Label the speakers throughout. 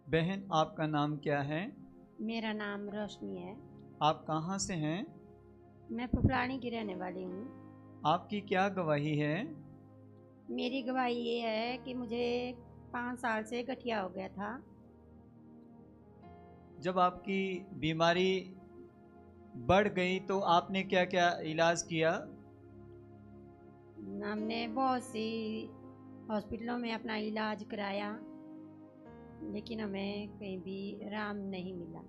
Speaker 1: बहन, आपका नाम क्या है?
Speaker 2: मेरा नाम रोशनी है।
Speaker 1: आप कहाँ से हैं?
Speaker 2: मैं फुफलानी की रहने वाली हूँ।
Speaker 1: आपकी क्या गवाही है?
Speaker 2: मेरी गवाही ये है कि मुझे 5 साल से गठिया हो गया था।
Speaker 1: जब आपकी बीमारी बढ़ गई तो आपने क्या क्या इलाज किया?
Speaker 2: हमने बहुत सी हॉस्पिटलों में अपना इलाज कराया, लेकिन हमें कहीं भी आराम नहीं मिला।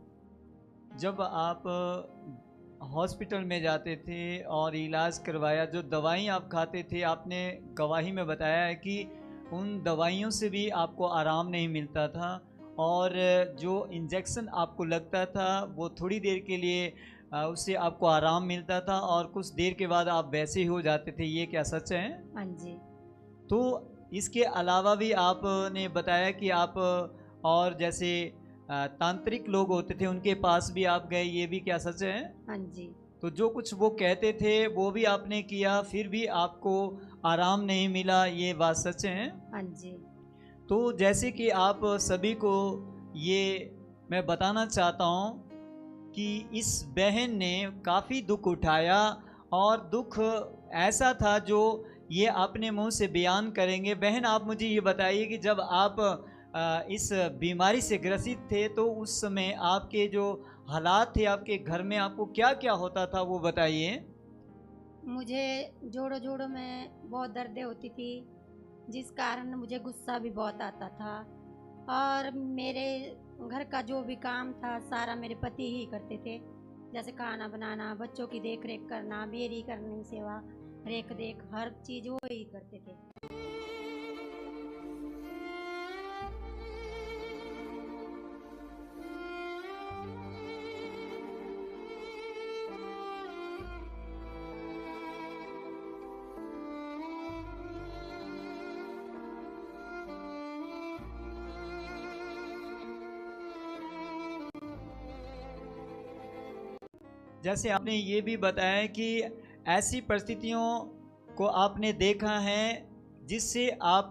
Speaker 1: जब आप हॉस्पिटल में जाते थे और इलाज करवाया, जो दवाई आप खाते थे, आपने गवाही में बताया है कि उन दवाइयों से भी आपको आराम नहीं मिलता था, और जो इंजेक्शन आपको लगता था वो थोड़ी देर के लिए उससे आपको आराम मिलता था और कुछ देर के बाद आप वैसे ही हो जाते थे। ये क्या सच है?
Speaker 2: हाँ जी।
Speaker 1: तो इसके अलावा भी आपने बताया कि आप और जैसे तांत्रिक लोग होते थे उनके पास भी आप गए, ये भी क्या सच है?
Speaker 2: हाँ जी।
Speaker 1: तो जो कुछ वो कहते थे वो भी आपने किया, फिर भी आपको आराम नहीं मिला, ये बात सच है?
Speaker 2: हाँ जी।
Speaker 1: तो जैसे कि आप सभी को ये मैं बताना चाहता हूँ कि इस बहन ने काफ़ी दुख उठाया, और दुख ऐसा था जो ये अपने मुंह से बयान करेंगे। बहन, आप मुझे ये बताइए कि जब आप इस बीमारी से ग्रसित थे तो उस समय आपके जो हालात थे आपके घर में, आपको क्या क्या होता था वो बताइए।
Speaker 2: मुझे जोड़ों जोड़ों में बहुत दर्दें होती थी, जिस कारण मुझे गुस्सा भी बहुत आता था। और मेरे घर का जो भी काम था सारा मेरे पति ही करते थे, जैसे खाना बनाना, बच्चों की देख रेख करना, मेरी करनी सेवा, रेख देख, हर चीज़ वो ही करते थे।
Speaker 1: जैसे आपने ये भी बताया कि ऐसी परिस्थितियों को आपने देखा है जिससे आप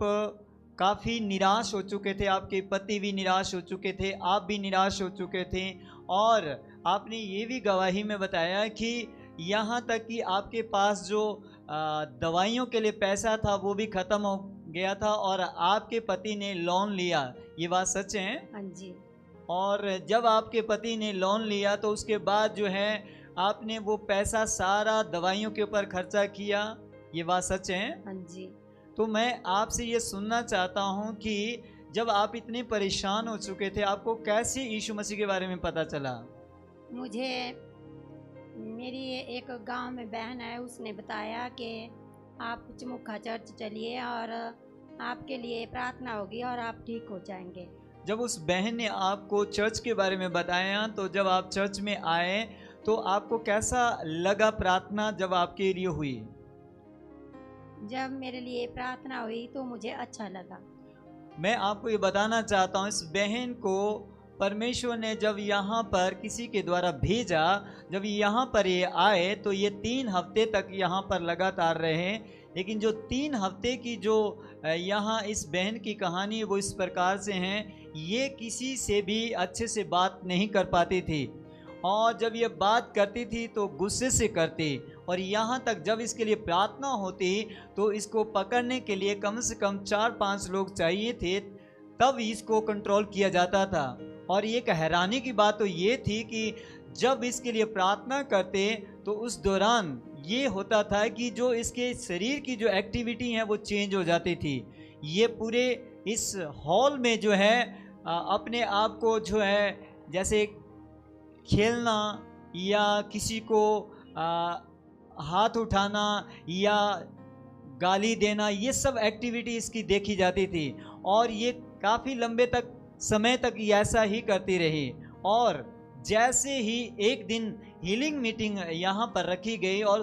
Speaker 1: काफ़ी निराश हो चुके थे, आपके पति भी निराश हो चुके थे, आप भी निराश हो चुके थे, और आपने ये भी गवाही में बताया कि यहाँ तक कि आपके पास जो दवाइयों के लिए पैसा था वो भी ख़त्म हो गया था, और आपके पति ने लोन लिया। ये बात सच है?
Speaker 2: हाँ जी।
Speaker 1: और जब आपके पति ने लोन लिया तो उसके बाद जो है आपने वो पैसा सारा दवाइयों के ऊपर खर्चा किया। ये बात सच है?
Speaker 2: हाँ जी।
Speaker 1: तो मैं आपसे ये सुनना चाहता हूँ कि जब आप इतने परेशान हो चुके थे, आपको कैसे यीशु मसीह के बारे में पता चला?
Speaker 2: मुझे मेरी एक गांव में बहन है, उसने बताया कि आप चमुखा चर्च चलिए और आपके लिए प्रार्थना होगी और आप ठीक हो जाएंगे।
Speaker 1: जब उस बहन ने आपको चर्च के बारे में बताया, तो जब आप चर्च में आए तो आपको कैसा लगा प्रार्थना जब आपके लिए हुई?
Speaker 2: जब मेरे लिए प्रार्थना हुई तो मुझे अच्छा लगा।
Speaker 1: मैं आपको ये बताना चाहता हूँ, इस बहन को परमेश्वर ने जब यहाँ पर किसी के द्वारा भेजा, जब यहाँ पर ये आए तो ये 3 हफ्ते तक यहाँ पर लगातार रहे। लेकिन जो 3 हफ्ते की जो यहाँ इस बहन की कहानी वो इस प्रकार से हैं, ये किसी से भी अच्छे से बात नहीं कर पाती थी, और जब ये बात करती थी तो गुस्से से करती, और यहाँ तक जब इसके लिए प्रार्थना होती तो इसको पकड़ने के लिए कम से कम 4-5 लोग चाहिए थे, तब इसको कंट्रोल किया जाता था। और एक हैरानी की बात तो ये थी कि जब इसके लिए प्रार्थना करते तो उस दौरान ये होता था कि जो इसके शरीर की जो एक्टिविटी है वो चेंज हो जाती थी। ये पूरे इस हॉल में जो है अपने आप को जो है जैसे खेलना या किसी को हाथ उठाना या गाली देना, ये सब एक्टिविटी इसकी देखी जाती थी, और ये काफ़ी लंबे तक समय तक ये ऐसा ही करती रही। और जैसे ही एक दिन हीलिंग मीटिंग यहाँ पर रखी गई और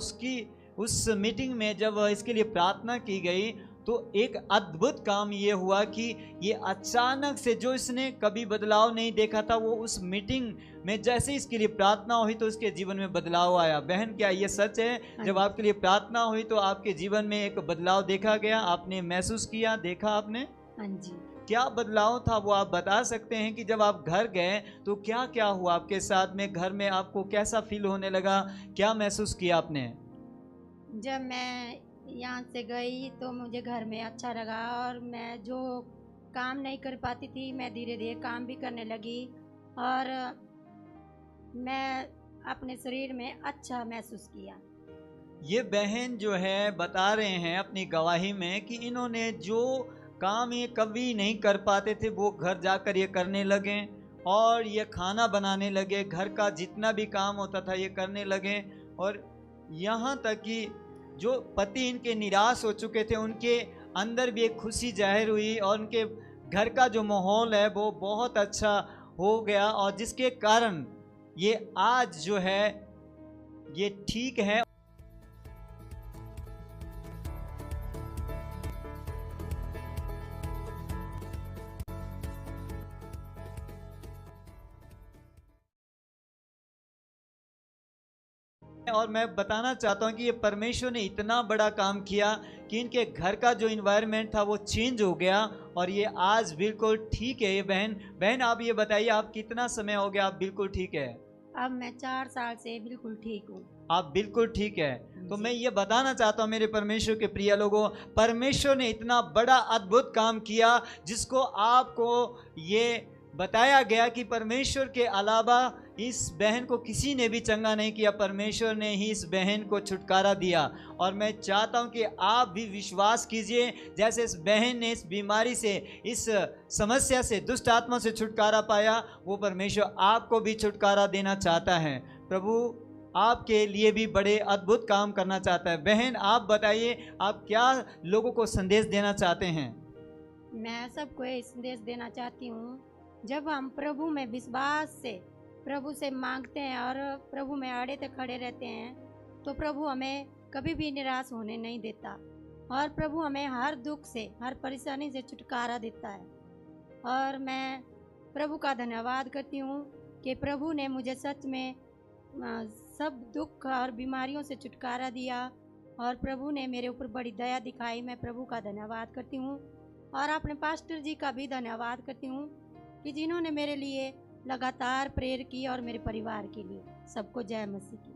Speaker 1: उस मीटिंग में जब इसके लिए प्रार्थना की गई तो एक अद्भुत काम ये हुआ कि ये अचानक से, जो इसने कभी बदलाव नहीं देखा था, वो उस मीटिंग में जैसे इसके लिए प्रार्थना हुई तो इसके जीवन में बदलाव आया। बहन, क्या ये सच है? जब आपके लिए प्रार्थना हुई तो आपके जीवन में एक बदलाव देखा गया, आपने महसूस किया, देखा आपने?
Speaker 2: हाँ जी।
Speaker 1: क्या बदलाव था वो आप बता सकते हैं कि जब आप घर गए तो क्या क्या हुआ आपके साथ में, घर में आपको कैसा फील होने लगा, क्या महसूस किया आपने?
Speaker 2: जब मैं यहाँ से गई तो मुझे घर में अच्छा लगा, और मैं जो काम नहीं कर पाती थी मैं धीरे धीरे काम भी करने लगी, और मैं अपने शरीर में अच्छा महसूस किया।
Speaker 1: ये बहन जो है बता रहे हैं अपनी गवाही में कि इन्होंने जो काम ये कभी नहीं कर पाते थे वो घर जाकर ये करने लगे, और ये खाना बनाने लगे, घर का जितना भी काम होता था ये करने लगे। और यहाँ तक कि जो पति इनके निराश हो चुके थे उनके अंदर भी एक खुशी जाहिर हुई, और उनके घर का जो माहौल है वो बहुत अच्छा हो गया, और जिसके कारण ये आज जो है ये ठीक है। और मैं बताना चाहता हूँ कि ये परमेश्वर ने इतना बड़ा काम किया कि इनके घर का जो इन्वायरमेंट था वो चेंज हो गया, और ये आज बिल्कुल ठीक है। ये बहन आप ये बताइए, आप कितना समय हो गया आप बिल्कुल ठीक है?
Speaker 2: अब मैं 4 साल से बिल्कुल ठीक हूँ।
Speaker 1: आप बिल्कुल ठीक है। तो
Speaker 2: जी।
Speaker 1: मैं ये बताना चाहता हूँ मेरे परमेश्वर के प्रिय लोगों, परमेश्वर ने इतना बड़ा अद्भुत काम किया जिसको आपको ये बताया गया कि परमेश्वर के अलावा इस बहन को किसी ने भी चंगा नहीं किया, परमेश्वर ने ही इस बहन को छुटकारा दिया। और मैं चाहता हूँ कि आप भी विश्वास कीजिए, जैसे इस बहन ने इस बीमारी से, इस समस्या से, दुष्ट आत्मा से छुटकारा पाया, वो परमेश्वर आपको भी छुटकारा देना चाहता है। प्रभु आपके लिए भी बड़े अद्भुत काम करना चाहता है। बहन आप बताइए, आप क्या लोगों को संदेश देना चाहते हैं?
Speaker 2: मैं सबको ये संदेश देना चाहती हूँ, जब हम प्रभु में विश्वास से प्रभु से मांगते हैं और प्रभु में अड़े तक खड़े रहते हैं तो प्रभु हमें कभी भी निराश होने नहीं देता, और प्रभु हमें हर दुख से, हर परेशानी से छुटकारा देता है। और मैं प्रभु का धन्यवाद करती हूँ कि प्रभु ने मुझे सच में सब दुख और बीमारियों से छुटकारा दिया, और प्रभु ने मेरे ऊपर बड़ी दया दिखाई। मैं प्रभु का धन्यवाद करती हूँ, और अपने पास्टर जी का भी धन्यवाद करती हूँ कि जिन्होंने मेरे लिए लगातार प्रेयर की, और मेरे परिवार के लिए। सबको जय मसीह की।